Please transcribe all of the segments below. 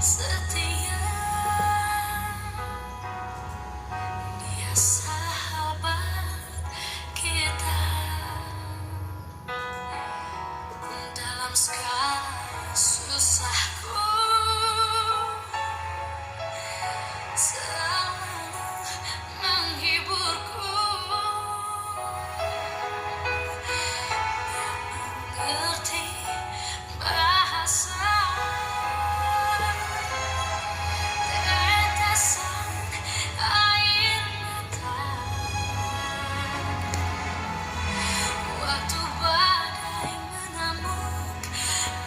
setia, Dia sahabat kita dalam segala susahku, selalu menghiburku. Dia mengerti bahasa tetesan air mata waktu badai mengamuk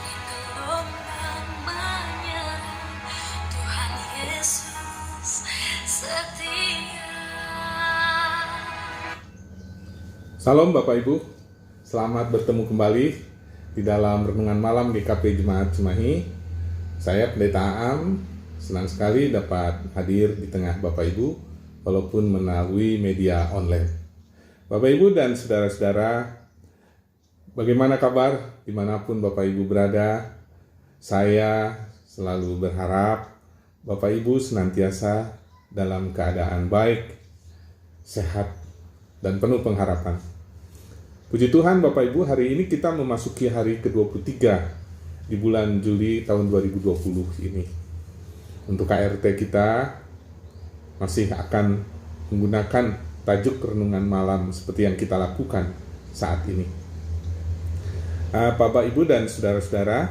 di gelombang menyerang. Tuhan Yesus setia. Salam Bapak Ibu, selamat bertemu kembali di dalam Renungan Malam GKP Jemaat Cimahi. Saya Pendeta Aam, senang sekali dapat hadir di tengah Bapak Ibu, walaupun melalui media online. Bapak Ibu dan saudara-saudara, bagaimana kabar dimanapun Bapak Ibu berada? Saya selalu berharap Bapak Ibu senantiasa dalam keadaan baik, sehat, dan penuh pengharapan. Puji Tuhan Bapak Ibu, hari ini kita memasuki hari ke-23 di bulan Juli tahun 2020 ini. Untuk KRT kita masih akan menggunakan tajuk renungan malam seperti yang kita lakukan saat ini. Bapak Ibu dan saudara-saudara,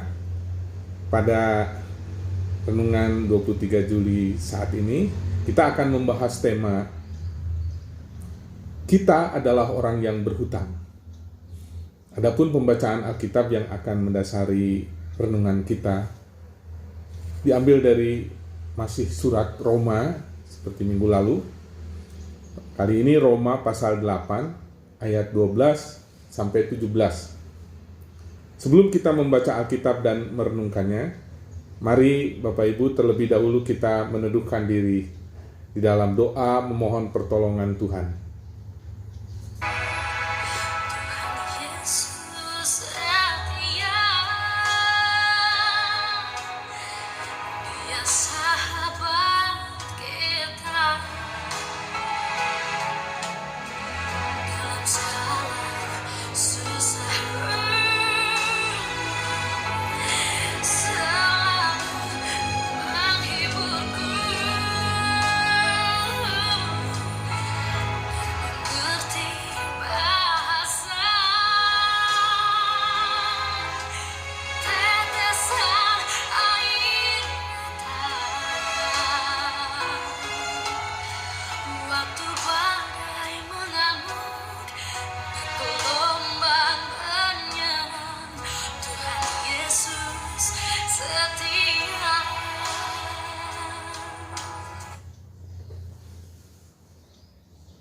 pada renungan 23 Juli saat ini kita akan membahas tema kita adalah orang yang berhutang. Adapun pembacaan Alkitab yang akan mendasari renungan kita diambil dari masih surat Roma seperti minggu lalu. Kali ini Roma pasal 8 ayat 12 sampai 17. Sebelum kita membaca Alkitab dan merenungkannya, mari Bapak Ibu terlebih dahulu kita meneduhkan diri di dalam doa memohon pertolongan Tuhan.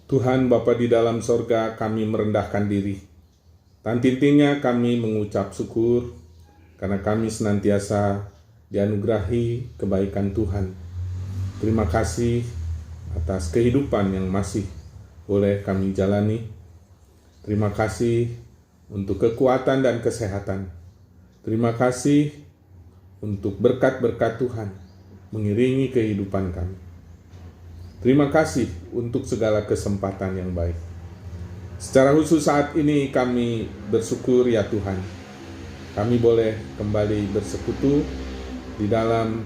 Tuhan Bapa di dalam sorga, kami merendahkan diri. Tantintinya kami mengucap syukur karena kami senantiasa dianugerahi kebaikan Tuhan. Terima kasih atas kehidupan yang masih boleh kami jalani. Terima kasih untuk kekuatan dan kesehatan. Terima kasih untuk berkat-berkat Tuhan mengiringi kehidupan kami. Terima kasih untuk segala kesempatan yang baik. Secara khusus saat ini kami bersyukur ya Tuhan. Kami boleh kembali bersekutu di dalam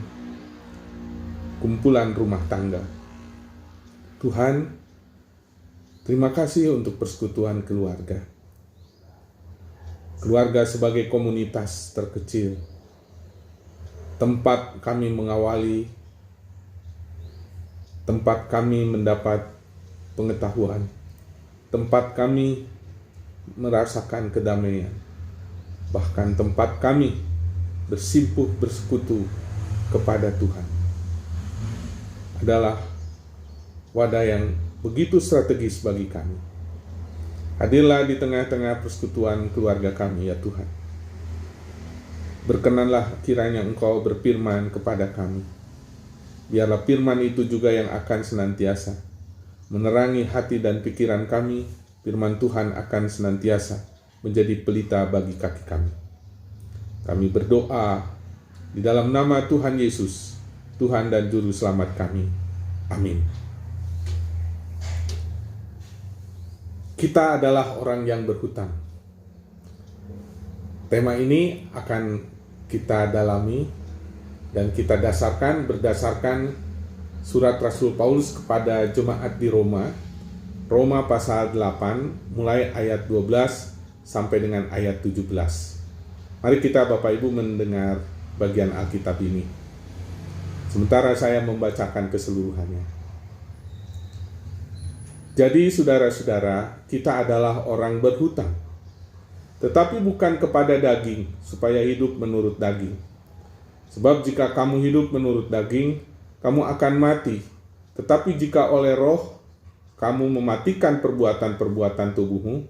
kumpulan rumah tangga. Tuhan, terima kasih untuk persekutuan keluarga. Keluarga sebagai komunitas terkecil. Tempat kami mengawali, tempat kami mendapat pengetahuan, tempat kami merasakan kedamaian, bahkan tempat kami bersimpuh bersekutu kepada Tuhan. Adalah wadah yang begitu strategis bagi kami. Hadirlah di tengah-tengah persekutuan keluarga kami ya Tuhan. Berkenanlah kiranya Engkau berfirman kepada kami. Biarlah firman itu juga yang akan senantiasa menerangi hati dan pikiran kami. Firman Tuhan akan senantiasa menjadi pelita bagi kaki kami. Kami berdoa di dalam nama Tuhan Yesus, Tuhan dan Juru Selamat kami. Amin. Kita adalah orang yang berhutang. Tema ini akan kita dalami dan kita berdasarkan surat Rasul Paulus kepada jemaat di Roma, Roma pasal 8, mulai ayat 12 sampai dengan ayat 17. Mari kita Bapak Ibu mendengar bagian Alkitab ini. Sementara saya membacakan keseluruhannya. Jadi saudara-saudara, kita adalah orang berhutang, tetapi bukan kepada daging, supaya hidup menurut daging. Sebab jika kamu hidup menurut daging, kamu akan mati. Tetapi jika oleh roh, kamu mematikan perbuatan-perbuatan tubuhmu,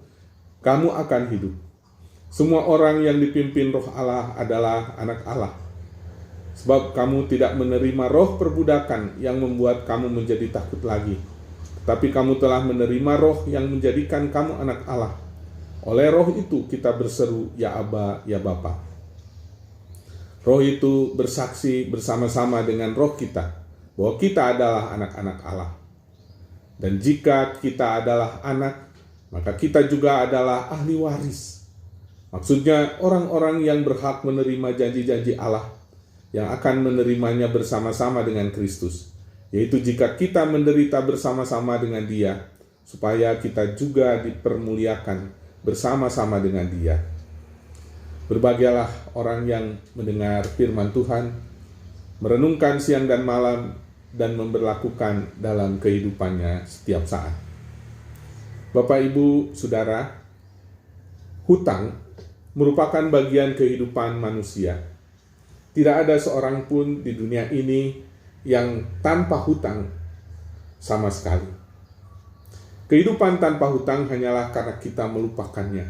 kamu akan hidup. Semua orang yang dipimpin roh Allah adalah anak Allah. Sebab kamu tidak menerima roh perbudakan yang membuat kamu menjadi takut lagi. Tapi kamu telah menerima roh yang menjadikan kamu anak Allah. Oleh roh itu kita berseru, ya Aba, ya Bapa. Roh itu bersaksi bersama-sama dengan roh kita, bahwa kita adalah anak-anak Allah. Dan jika kita adalah anak, maka kita juga adalah ahli waris. Maksudnya orang-orang yang berhak menerima janji-janji Allah, yang akan menerimanya bersama-sama dengan Kristus. Yaitu jika kita menderita bersama-sama dengan Dia, supaya kita juga dipermuliakan bersama-sama dengan Dia. Berbahagialah orang yang mendengar firman Tuhan, merenungkan siang dan malam, dan memberlakukan dalam kehidupannya setiap saat. Bapak, Ibu, Saudara, hutang merupakan bagian kehidupan manusia. Tidak ada seorang pun di dunia ini yang tanpa hutang sama sekali. Kehidupan tanpa hutang hanyalah karena kita melupakannya,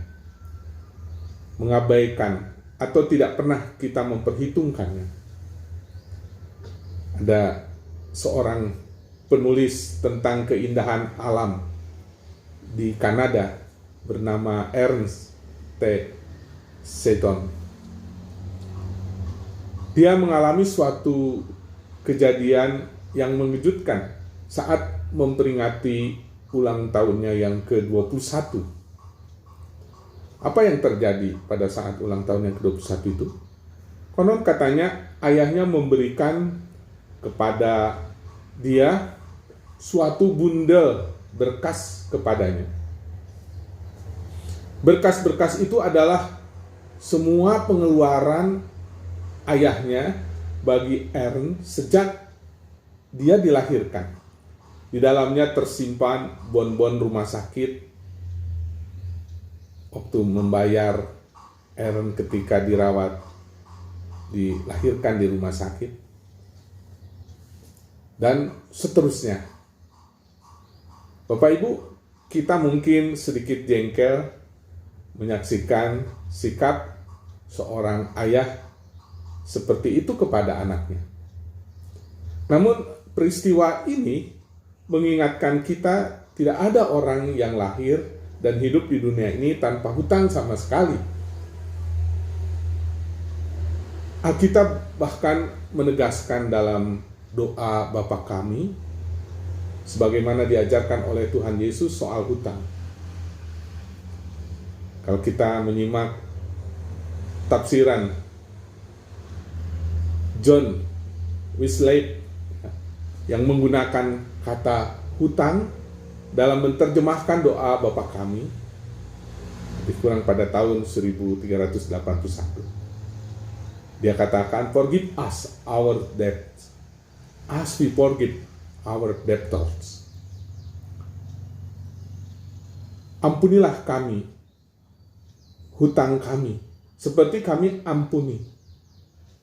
mengabaikan, atau tidak pernah kita memperhitungkannya. Ada seorang penulis tentang keindahan alam di Kanada bernama Ernst T. Seton. Dia mengalami suatu kejadian yang mengejutkan saat memperingati ulang tahunnya yang ke-21. Apa yang terjadi pada saat ulang tahun yang ke-21 itu? Konon katanya ayahnya memberikan kepada dia suatu bundel berkas kepadanya. Berkas-berkas itu adalah semua pengeluaran ayahnya bagi Ernst sejak dia dilahirkan. Di dalamnya tersimpan bon-bon rumah sakit waktu membayar Ernst ketika dilahirkan di rumah sakit, dan seterusnya. Bapak Ibu, kita mungkin sedikit jengkel menyaksikan sikap seorang ayah seperti itu kepada anaknya. Namun peristiwa ini mengingatkan kita tidak ada orang yang lahir dan hidup di dunia ini tanpa hutang sama sekali. Alkitab bahkan menegaskan dalam doa Bapa kami, sebagaimana diajarkan oleh Tuhan Yesus soal hutang. Kalau kita menyimak tafsiran John Wesley yang menggunakan kata hutang dalam menerjemahkan doa Bapa kami, lebih kurang pada tahun 1381. Dia katakan, forgive us our debts, as we forgive our debtors. Ampunilah kami hutang kami, seperti kami ampuni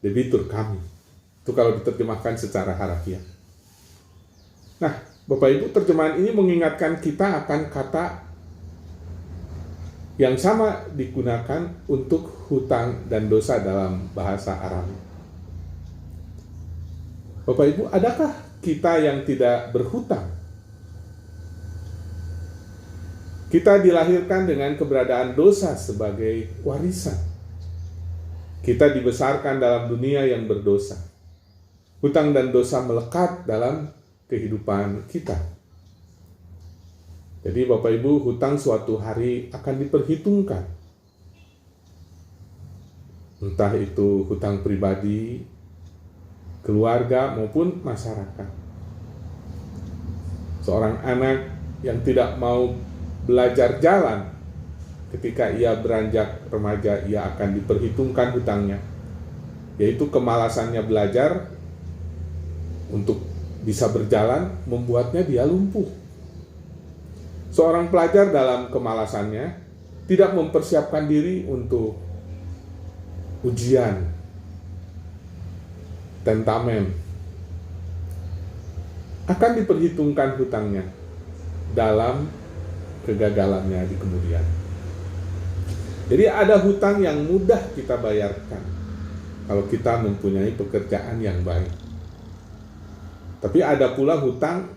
debitur kami. Itu kalau diterjemahkan secara harafiah. Nah, Bapak Ibu, terjemahan ini mengingatkan kita akan kata yang sama digunakan untuk hutang dan dosa dalam bahasa Arab. Bapak Ibu, adakah kita yang tidak berhutang? Kita dilahirkan dengan keberadaan dosa sebagai warisan. Kita dibesarkan dalam dunia yang berdosa. hutang dan dosa melekat dalam kehidupan kita. Jadi Bapak Ibu, hutang suatu hari akan diperhitungkan. Entah itu hutang pribadi, keluarga maupun masyarakat. Seorang anak yang tidak mau belajar jalan, ketika ia beranjak remaja, ia akan diperhitungkan hutangnya, yaitu kemalasannya belajar untuk bisa berjalan membuatnya dia lumpuh. Seorang pelajar dalam kemalasannya tidak mempersiapkan diri untuk ujian, tentamen, akan diperhitungkan hutangnya dalam kegagalannya di kemudian. Jadi ada hutang yang mudah kita bayarkan kalau kita mempunyai pekerjaan yang baik. Tapi ada pula hutang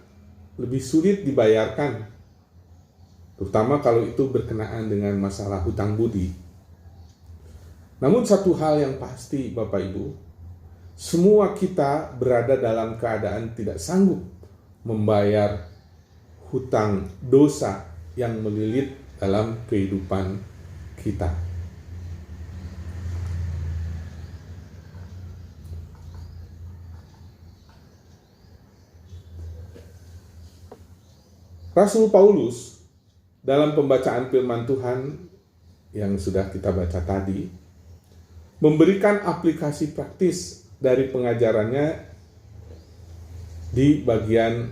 lebih sulit dibayarkan, terutama kalau itu berkenaan dengan masalah hutang budi. Namun satu hal yang pasti Bapak Ibu, semua kita berada dalam keadaan tidak sanggup membayar hutang dosa yang melilit dalam kehidupan kita. Rasul Paulus dalam pembacaan firman Tuhan yang sudah kita baca tadi memberikan aplikasi praktis dari pengajarannya di bagian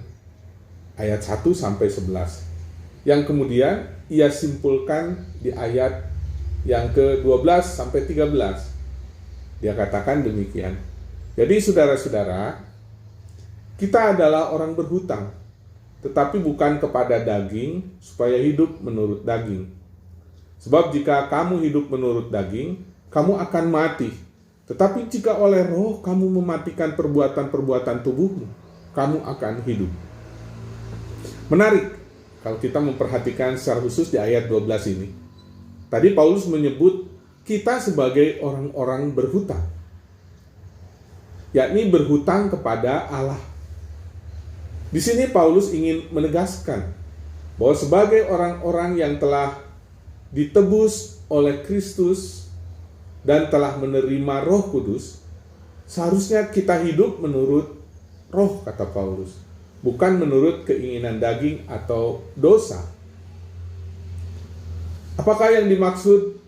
ayat 1 sampai 11 yang kemudian ia simpulkan di ayat yang ke-12 sampai 13. Dia katakan demikian. Jadi saudara-saudara, kita adalah orang berhutang, tetapi bukan kepada daging supaya hidup menurut daging. Sebab jika kamu hidup menurut daging, kamu akan mati. Tetapi jika oleh roh kamu mematikan perbuatan-perbuatan tubuhmu, kamu akan hidup. Menarik kalau kita memperhatikan secara khusus di ayat 12 ini. Tadi Paulus menyebut kita sebagai orang-orang berhutang, yakni berhutang kepada Allah. Di sini Paulus ingin menegaskan bahwa sebagai orang-orang yang telah ditebus oleh Kristus dan telah menerima Roh Kudus, seharusnya kita hidup menurut roh, kata Paulus, bukan menurut keinginan daging atau dosa. Apakah yang dimaksud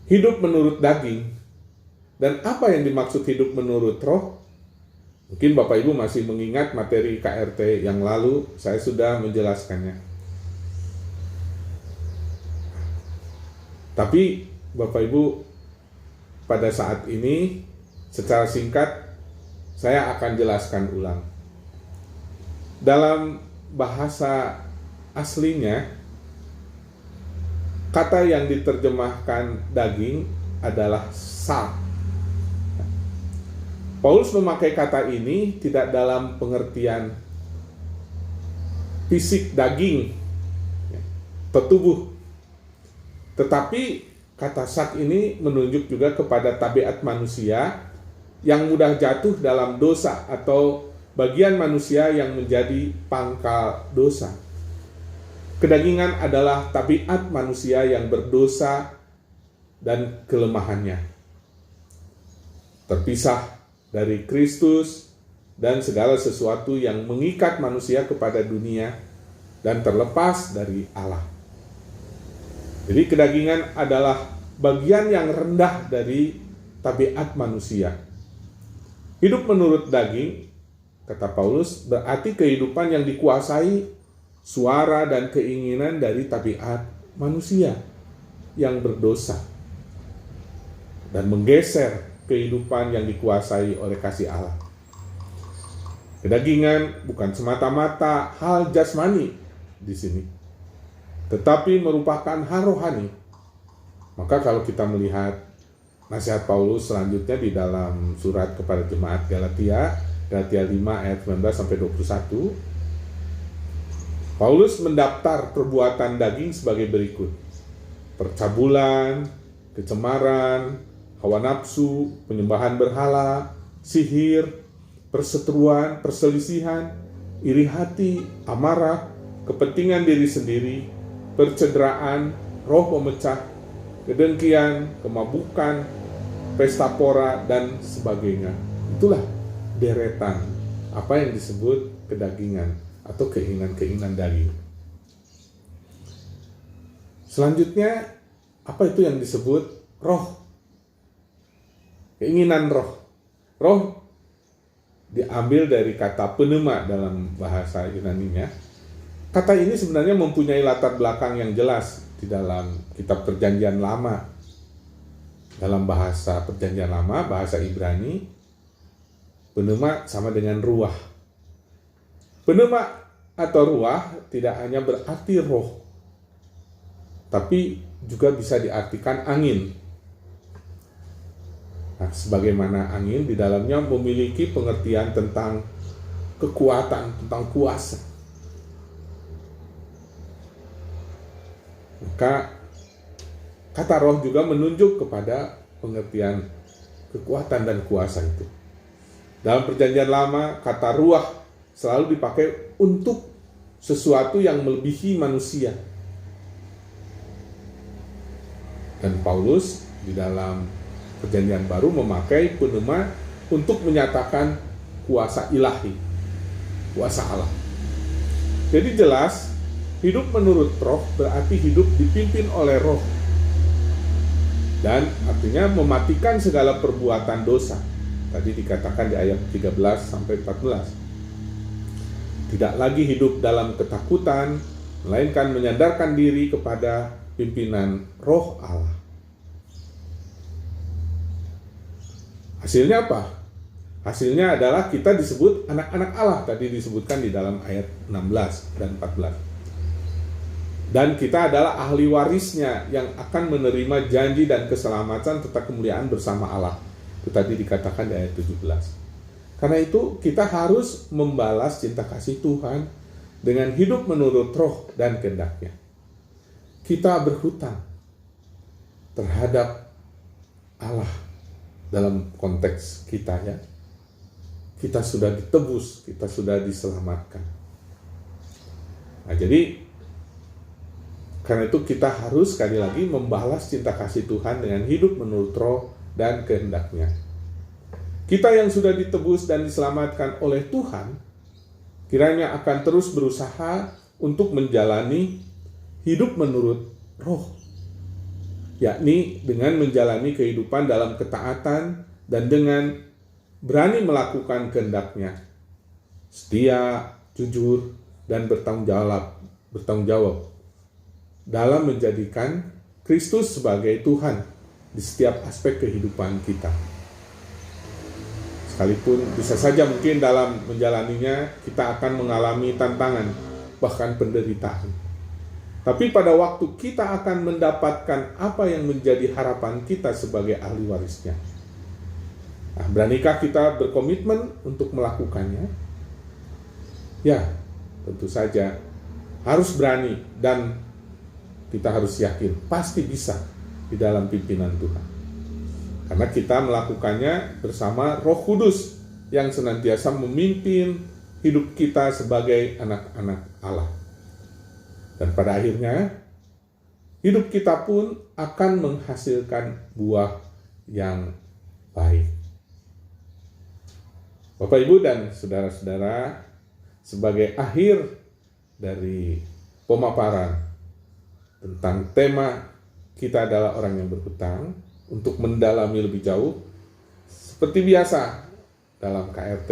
hidup menurut daging? Dan apa yang dimaksud hidup menurut roh? Mungkin Bapak Ibu masih mengingat materi KRT yang lalu, saya sudah menjelaskannya. Tapi Bapak Ibu, pada saat ini secara singkat saya akan jelaskan ulang. Dalam bahasa aslinya, kata yang diterjemahkan daging adalah sak. Paulus memakai kata ini tidak dalam pengertian fisik daging atau tubuh, tetapi kata sak ini menunjuk juga kepada tabiat manusia yang mudah jatuh dalam dosa atau bagian manusia yang menjadi pangkal dosa. Kedagingan adalah tabiat manusia yang berdosa dan kelemahannya, terpisah dari Kristus dan segala sesuatu yang mengikat manusia kepada dunia dan terlepas dari Allah. Jadi kedagingan adalah bagian yang rendah dari tabiat manusia. Hidup menurut daging, kata Paulus, berarti kehidupan yang dikuasai suara dan keinginan dari tabiat manusia yang berdosa dan menggeser kehidupan yang dikuasai oleh kasih Allah. Kedagingan bukan semata-mata hal jasmani di sini, tetapi merupakan hal rohani. Maka kalau kita melihat nasihat Paulus selanjutnya di dalam surat kepada jemaat Galatia 5 ayat 19 sampai 21, Paulus mendaftar perbuatan daging sebagai berikut: percabulan, kecemaran, hawa nafsu, penyembahan berhala, sihir, perseteruan, perselisihan, iri hati, amarah, kepentingan diri sendiri, percederaan, roh pemecah, kedengkian, kemabukan, pesta pora, dan sebagainya. Itulah deretan apa yang disebut kedagingan atau keinginan-keinginan daging. Selanjutnya, apa itu yang disebut roh? Keinginan roh. Roh diambil dari kata pneuma dalam bahasa Yunaninya. Kata ini sebenarnya mempunyai latar belakang yang jelas di dalam kitab Perjanjian Lama. Dalam bahasa Perjanjian Lama, bahasa Ibrani, pneuma sama dengan ruah. Pneuma atau ruah tidak hanya berarti roh, tapi juga bisa diartikan angin. Nah, sebagaimana angin di dalamnya memiliki pengertian tentang kekuatan, tentang kuasa. Maka kata roh juga menunjuk kepada pengertian kekuatan dan kuasa itu. Dalam Perjanjian Lama, kata ruah selalu dipakai untuk sesuatu yang melebihi manusia. Dan Paulus di dalam Perjanjian Baru memakai pneuma untuk menyatakan kuasa ilahi, kuasa Allah. Jadi jelas, hidup menurut roh berarti hidup dipimpin oleh roh. Dan artinya mematikan segala perbuatan dosa. Tadi dikatakan di ayat 13-14. Tidak lagi hidup dalam ketakutan, melainkan menyandarkan diri kepada pimpinan roh Allah. Hasilnya apa? Hasilnya adalah kita disebut anak-anak Allah. Tadi disebutkan di dalam ayat 16 dan 14. Dan kita adalah ahli warisnya yang akan menerima janji dan keselamatan serta kemuliaan bersama Allah. Itu tadi dikatakan di ayat 17. Karena itu kita harus membalas cinta kasih Tuhan dengan hidup menurut roh dan kehendaknya. Kita berhutang terhadap Allah dalam konteks kita ya. Kita sudah ditebus, kita sudah diselamatkan. Nah, jadi karena itu kita harus sekali lagi membalas cinta kasih Tuhan dengan hidup menurut roh dan kehendaknya. Kita yang sudah ditebus dan diselamatkan oleh Tuhan, kiranya akan terus berusaha untuk menjalani hidup menurut roh, yakni dengan menjalani kehidupan dalam ketaatan dan dengan berani melakukan kehendaknya, setia, jujur, dan bertanggung jawab dalam menjadikan Kristus sebagai Tuhan di setiap aspek kehidupan kita. Sekalipun bisa saja mungkin dalam menjalaninya kita akan mengalami tantangan, bahkan penderitaan. Tapi pada waktu kita akan mendapatkan apa yang menjadi harapan kita sebagai ahli warisnya. Nah, beranikah kita berkomitmen untuk melakukannya? Ya, tentu saja harus berani dan kita harus yakin pasti bisa di dalam pimpinan Tuhan. Karena kita melakukannya bersama Roh Kudus yang senantiasa memimpin hidup kita sebagai anak-anak Allah. Dan pada akhirnya hidup kita pun akan menghasilkan buah yang baik. Bapak, Ibu, dan saudara-saudara, sebagai akhir dari pemaparan tentang tema kita adalah orang yang berhutang, untuk mendalami lebih jauh, seperti biasa dalam KRT,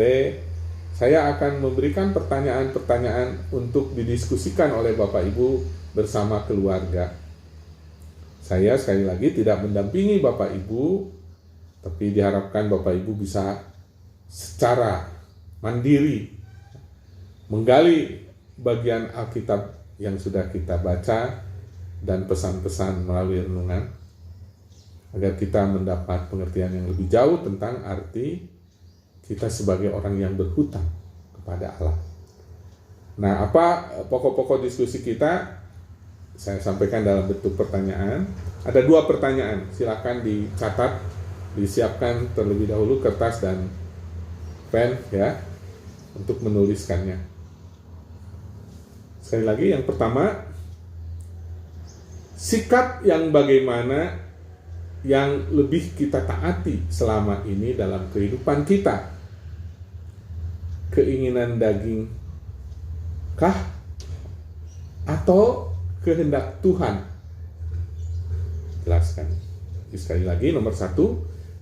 saya akan memberikan pertanyaan-pertanyaan untuk didiskusikan oleh Bapak Ibu bersama keluarga. Saya sekali lagi tidak mendampingi Bapak Ibu, tapi diharapkan Bapak Ibu bisa secara mandiri menggali bagian Alkitab yang sudah kita baca dan pesan-pesan melalui renungan, agar kita mendapat pengertian yang lebih jauh tentang arti kita sebagai orang yang berhutang kepada Allah. Nah, apa pokok-pokok diskusi kita? Saya sampaikan dalam bentuk pertanyaan. Ada 2 pertanyaan, silakan dicatat, disiapkan terlebih dahulu kertas dan pen ya untuk menuliskannya. Sekali lagi, yang pertama, sikap yang bagaimana yang lebih kita taati selama ini dalam kehidupan kita. Keinginan daging kah atau kehendak Tuhan? Jelaskan. Sekali lagi, nomor 1,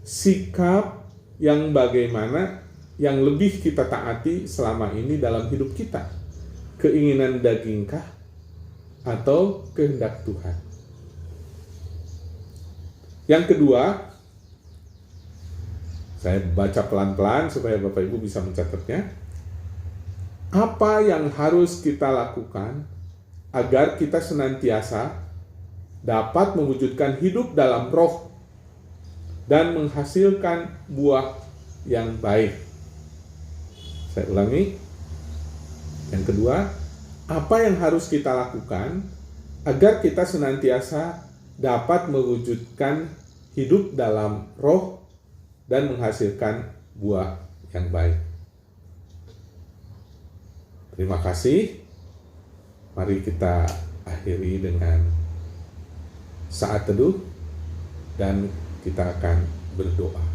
sikap yang bagaimana yang lebih kita taati selama ini dalam hidup kita. Keinginan dagingkah atau kehendak Tuhan? Yang kedua, saya baca pelan-pelan supaya Bapak Ibu bisa mencatatnya. Apa yang harus kita lakukan agar kita senantiasa dapat mewujudkan hidup dalam roh dan menghasilkan buah yang baik? Saya ulangi. Yang kedua, apa yang harus kita lakukan agar kita senantiasa dapat mewujudkan hidup dalam roh dan menghasilkan buah yang baik? Terima kasih. Mari kita akhiri dengan saat teduh dan kita akan berdoa.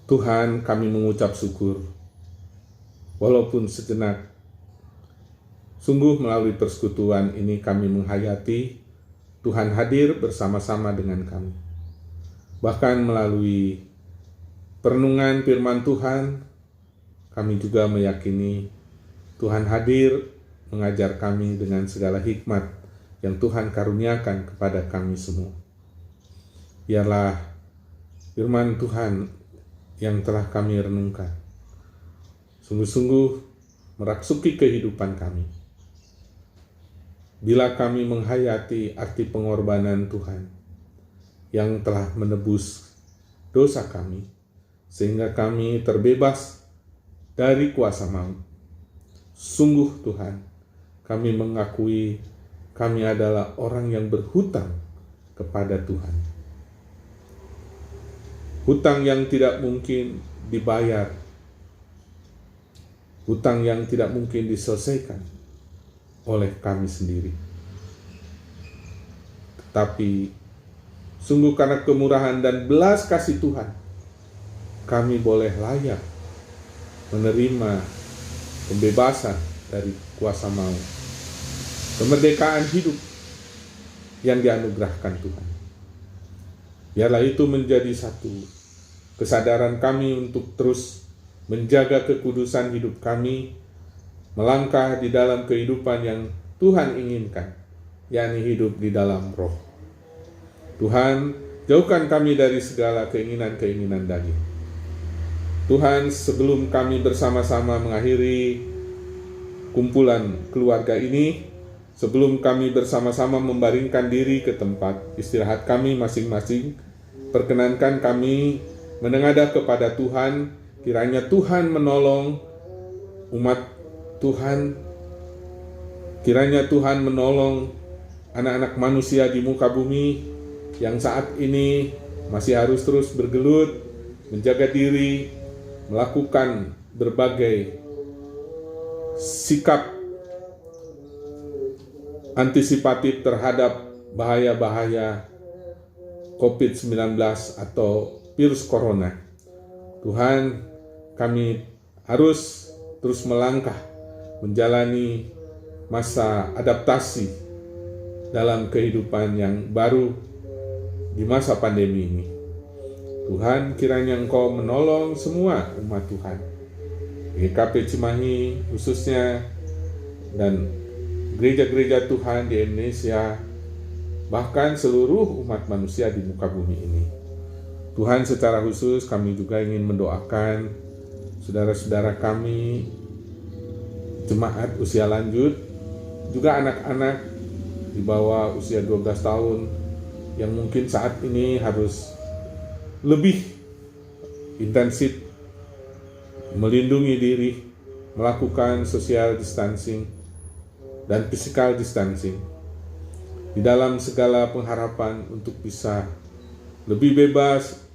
Tuhan, kami mengucap syukur, walaupun sejenak, sungguh melalui persekutuan ini kami menghayati Tuhan hadir bersama-sama dengan kami. Bahkan melalui perenungan firman Tuhan, kami juga meyakini Tuhan hadir mengajar kami dengan segala hikmat yang Tuhan karuniakan kepada kami semua. Biarlah firman Tuhan yang telah kami renungkan sungguh-sungguh merasuki kehidupan kami. Bila kami menghayati arti pengorbanan Tuhan yang telah menebus dosa kami, sehingga kami terbebas dari kuasa maut. Sungguh Tuhan, kami mengakui kami adalah orang yang berhutang kepada Tuhan. Hutang yang tidak mungkin dibayar, hutang yang tidak mungkin diselesaikan oleh kami sendiri. Tetapi sungguh karena kemurahan dan belas kasih Tuhan, kami boleh layak menerima pembebasan dari kuasa maut, kemerdekaan hidup yang dianugerahkan Tuhan. Biarlah itu menjadi satu kesadaran kami untuk terus menjaga kekudusan hidup kami, melangkah di dalam kehidupan yang Tuhan inginkan, yakni hidup di dalam roh. Tuhan, jauhkan kami dari segala keinginan-keinginan daging. Tuhan, sebelum kami bersama-sama mengakhiri kumpulan keluarga ini, sebelum kami bersama-sama membaringkan diri ke tempat istirahat kami masing-masing, perkenankan kami menengadah kepada Tuhan, kiranya Tuhan menolong umat Tuhan, kiranya Tuhan menolong anak-anak manusia di muka bumi yang saat ini masih harus terus bergelut, menjaga diri, melakukan berbagai sikap antisipatif terhadap bahaya-bahaya COVID-19 atau virus corona. Tuhan, kami harus terus melangkah menjalani masa adaptasi dalam kehidupan yang baru di masa pandemi ini. Tuhan, kiranya Engkau menolong semua umat Tuhan, GKP Cimahi khususnya, dan gereja-gereja Tuhan di Indonesia, bahkan seluruh umat manusia di muka bumi ini. Tuhan, secara khusus kami juga ingin mendoakan saudara-saudara kami, jemaat usia lanjut, juga anak-anak di bawah usia 12 tahun yang mungkin saat ini harus lebih intensif melindungi diri, melakukan social distancing dan physical distancing di dalam segala pengharapan untuk bisa lebih bebas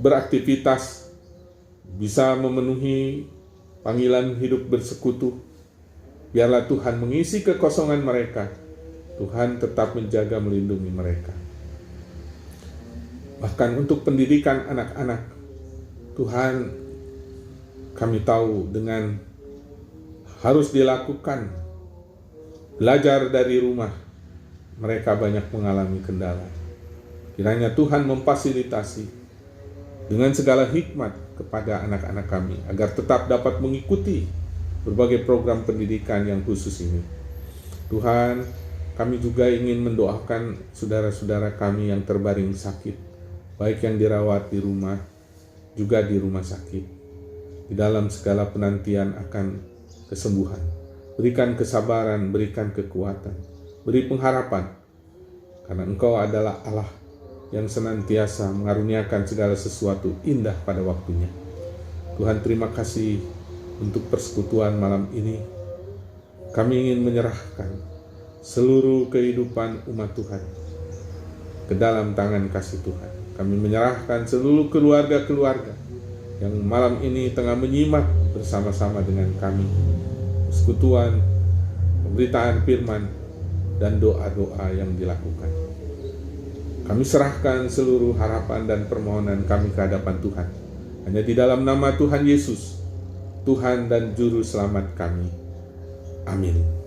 beraktivitas, bisa memenuhi panggilan hidup bersekutu. Biarlah Tuhan mengisi kekosongan mereka. Tuhan tetap menjaga, melindungi mereka. Bahkan untuk pendidikan anak-anak, Tuhan, kami tahu dengan harus dilakukan belajar dari rumah, mereka banyak mengalami kendala. Kiranya Tuhan memfasilitasi dengan segala hikmat kepada anak-anak kami agar tetap dapat mengikuti berbagai program pendidikan yang khusus ini. Tuhan, kami juga ingin mendoakan saudara-saudara kami yang terbaring sakit, baik yang dirawat di rumah, juga di rumah sakit, di dalam segala penantian akan kesembuhan. Berikan kesabaran, berikan kekuatan, beri pengharapan, karena Engkau adalah Allah yang senantiasa mengaruniakan segala sesuatu indah pada waktunya. Tuhan, terima kasih untuk persekutuan malam ini. Kami ingin menyerahkan seluruh kehidupan umat Tuhan ke dalam tangan kasih Tuhan. Kami menyerahkan seluruh keluarga-keluarga yang malam ini tengah menyimak bersama-sama dengan kami persekutuan, pemberitaan firman, dan doa-doa yang dilakukan. Kami serahkan seluruh harapan dan permohonan kami ke hadapan Tuhan. Hanya di dalam nama Tuhan Yesus, Tuhan dan Juru Selamat kami. Amin.